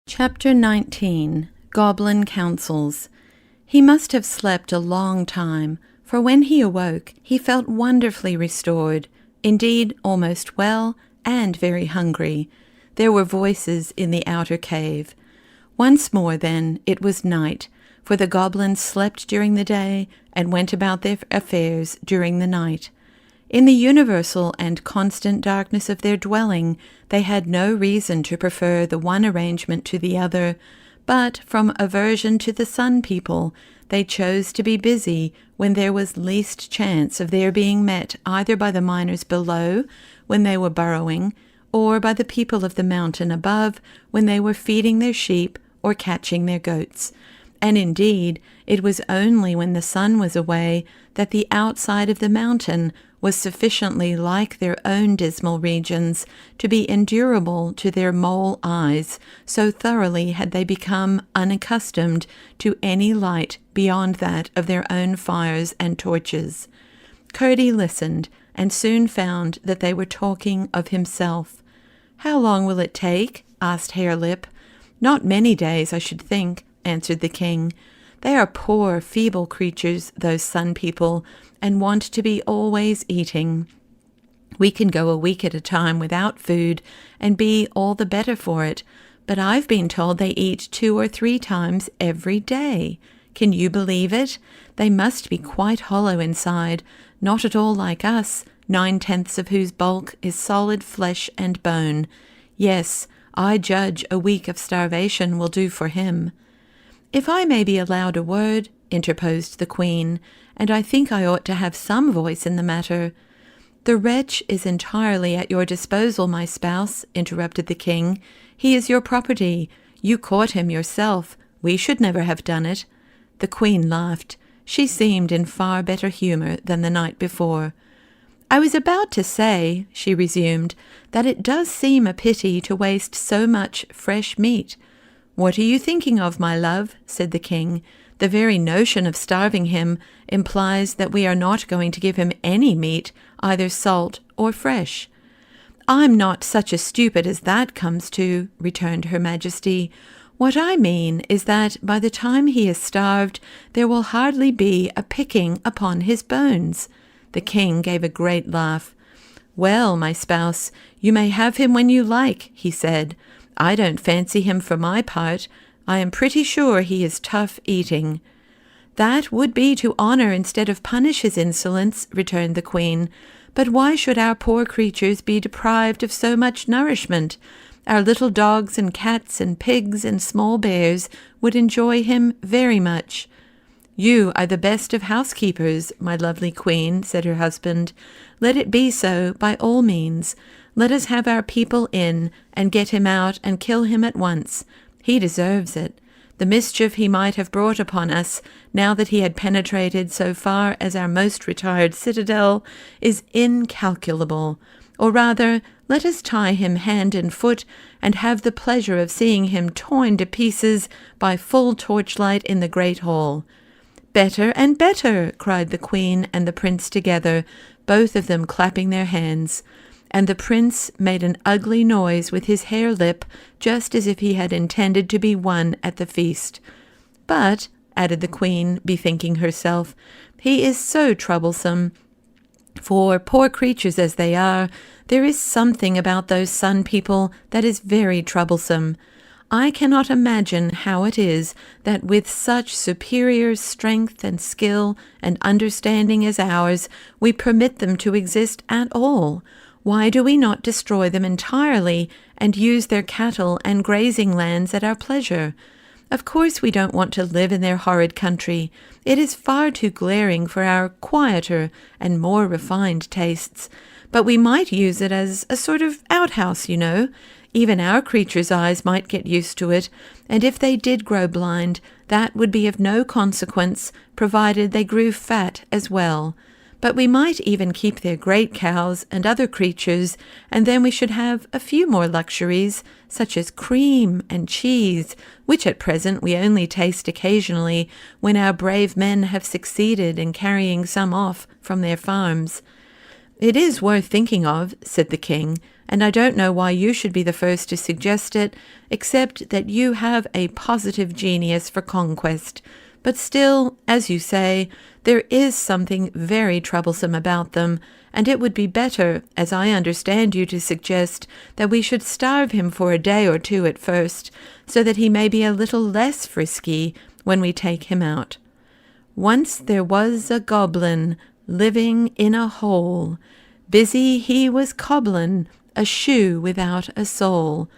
Chapter 19. Goblin Counsels. He must have slept a long time, for when he awoke he felt wonderfully restored, indeed almost well, and very hungry. There were voices in the outer cave. Once more, then, it was night, for the goblins slept during the day and went about their affairs during the night. In the universal and constant darkness of their dwelling, they had no reason to prefer the one arrangement to the other, but from aversion to the sun people, they chose to be busy when there was least chance of their being met either by the miners below, when they were burrowing, or by the people of the mountain above, when they were feeding their sheep or catching their goats. And indeed, it was only when the sun was away that the outside of the mountain was sufficiently like their own dismal regions to be endurable to their mole eyes, so thoroughly had they become unaccustomed to any light beyond that of their own fires and torches. Curdie listened, and soon found that they were talking of himself. "How long will it take?" asked Harelip. "Not many days, I should think," answered the king. "They are poor, feeble creatures, those sun people, and want to be always eating. We can go a week at a time without food, and be all the better for it, but I've been told they eat 2 or 3 times every day. Can you believe it? They must be quite hollow inside, not at all like us, 9/10 of whose bulk is solid flesh and bone. Yes, I judge a week of starvation will do for him." "If I may be allowed a word," interposed the queen, "and I think I ought to have some voice in the matter." "The wretch is entirely at your disposal, my spouse," interrupted the king. "He is your property. You caught him yourself. We should never have done it." The queen laughed. She seemed in far better humour than the night before. "I was about to say," she resumed, "that it does seem a pity to waste so much fresh meat." "What are you thinking of, my love?" said the king. "The very notion of starving him implies that we are not going to give him any meat, either salt or fresh." "I'm not such a stupid as that comes to," returned Her Majesty. "What I mean is that by the time he is starved, there will hardly be a picking upon his bones." The king gave a great laugh. "Well, my spouse, you may have him when you like," he said. "I don't fancy him for my part. I am pretty sure he is tough eating." "That would be to honour instead of punish his insolence," returned the queen. "But why should our poor creatures be deprived of so much nourishment? Our little dogs and cats and pigs and small bears would enjoy him very much." "You are the best of housekeepers, my lovely queen," said her husband. "Let it be so by all means. Let us have our people in, and get him out and kill him at once. He deserves it. The mischief he might have brought upon us, now that he had penetrated so far as our most retired citadel, is incalculable. Or rather, let us tie him hand and foot, and have the pleasure of seeing him torn to pieces by full torchlight in the great hall." "Better and better!" cried the queen and the prince together, both of them clapping their hands. And the prince made an ugly noise with his hare lip, just as if he had intended to be one at the feast. "But," added the queen, bethinking herself, "he is so troublesome. For, poor creatures as they are, there is something about those sun people that is very troublesome. I cannot imagine how it is that with such superior strength and skill and understanding as ours, we permit them to exist at all. Why do we not destroy them entirely and use their cattle and grazing lands at our pleasure? Of course we don't want to live in their horrid country. It is far too glaring for our quieter and more refined tastes. But we might use it as a sort of outhouse, you know. Even our creatures' eyes might get used to it, and if they did grow blind, that would be of no consequence, provided they grew fat as well. But we might even keep their great cows and other creatures, and then we should have a few more luxuries, such as cream and cheese, which at present we only taste occasionally, when our brave men have succeeded in carrying some off from their farms." "It is worth thinking of," said the king, and I don't know why you should be the first to suggest it, except that you have a positive genius for conquest. But still, as you say, there is something very troublesome about them, and it would be better, as I understand you to suggest, that we should starve him for a day or two at first, so that he may be a little less frisky when we take him out. Once there was a goblin living in a hole. Busy he was cobblin' a shoe without a sole.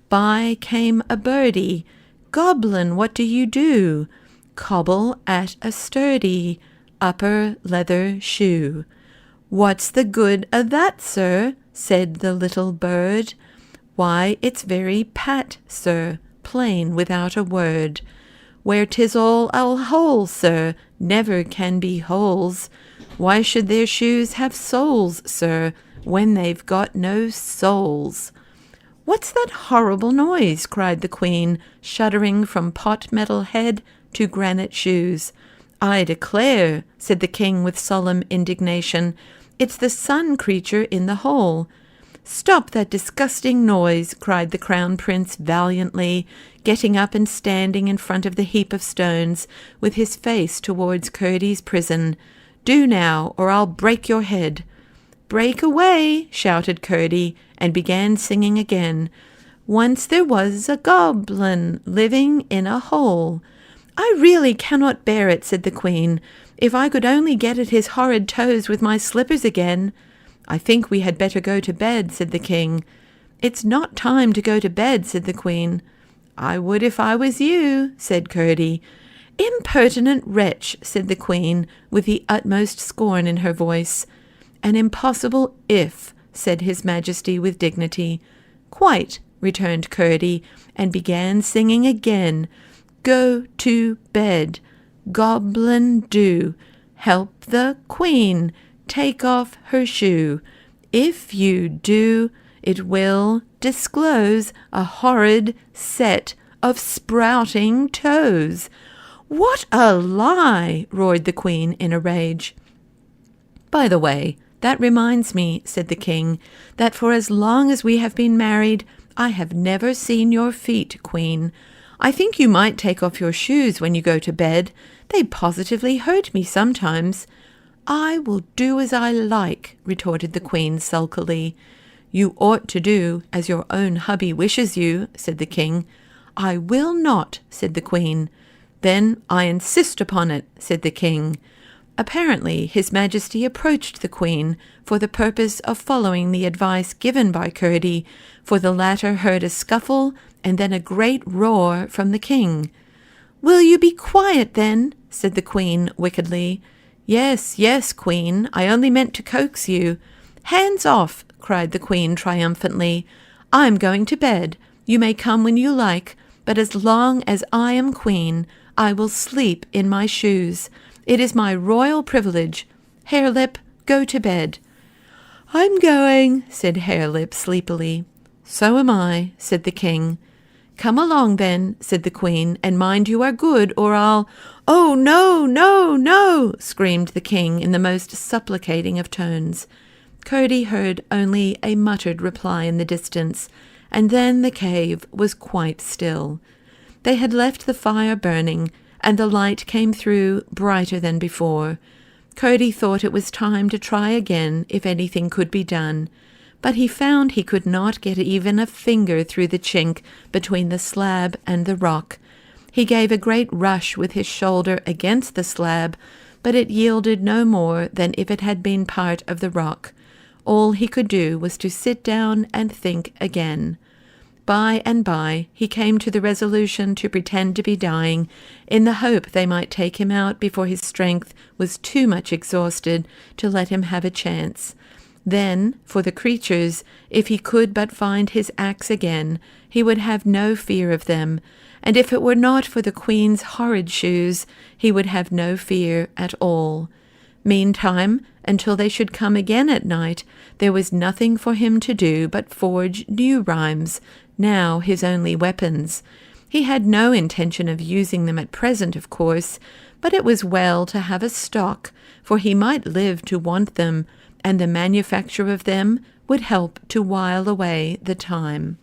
By came a birdie. Goblin, what do you do? Cobble at a sturdy upper leather shoe. What's the good o' that, sir? Said the little bird. Why, it's very pat, sir, plain without a word. Where 'tis all a hole, sir, never can be holes. Why should their shoes have soles, sir, when they've got no souls? What's that horrible noise? Cried the Queen, shuddering from pot metal head to granite shoes. I declare, said the King with solemn indignation, it's the sun creature in the hole. Stop that disgusting noise, cried the Crown Prince valiantly, getting up and standing in front of the heap of stones, with his face towards Curdy's prison. Do now, or I'll break your head. Break away, shouted Curdy, and began singing again. Once there was a goblin living in a hole. I really cannot bear it, said the Queen. If I could only get at his horrid toes with my slippers again. I think we had better go to bed, said the King. It's not time to go to bed, said the Queen. I would if I was you, said Curdy. Impertinent wretch, said the Queen, with the utmost scorn in her voice. An impossible if, said His Majesty with dignity. Quite, returned Curdy, and began singing again. Go to bed, goblin do, help the Queen, take off her shoe. If you do, it will disclose a horrid set of sprouting toes. What a lie! Roared the Queen in a rage. By the way, that reminds me, said the King, that for as long as we have been married, I have never seen your feet, Queen. I think you might take off your shoes when you go to bed. They positively hurt me sometimes. I will do as I like, retorted the Queen sulkily. You ought to do as your own hubby wishes you, said the King. I will not, said the Queen. Then I insist upon it, said the King. Apparently His Majesty approached the Queen for the purpose of following the advice given by Curdy, for the latter heard a scuffle and then a great roar from the King. Will you be quiet, then? Said the Queen wickedly. Yes, yes, Queen, I only meant to coax you. Hands off, cried the Queen triumphantly. I'm going to bed. You may come when you like, but as long as I am Queen, I will sleep in my shoes. It is my royal privilege. Harelip, go to bed. I'm going, said Harelip sleepily. So am I, said the King. Come along, then, said the Queen, and mind you are good, or I'll— Oh, no, no, no, screamed the King in the most supplicating of tones. Curdy heard only a muttered reply in the distance, and then the cave was quite still. They had left the fire burning, and the light came through brighter than before. Curdy thought it was time to try again if anything could be done, but he found he could not get even a finger through the chink between the slab and the rock. He gave a great rush with his shoulder against the slab, but it yielded no more than if it had been part of the rock. All he could do was to sit down and think again. By and by he came to the resolution to pretend to be dying, in the hope they might take him out before his strength was too much exhausted to let him have a chance. Then, for the creatures, if he could but find his axe again, he would have no fear of them, and if it were not for the Queen's horrid shoes, he would have no fear at all. Meantime, until they should come again at night, there was nothing for him to do but forge new rhymes, now his only weapons. He had no intention of using them at present, of course, but it was well to have a stock, for he might live to want them, and the manufacture of them would help to while away the time.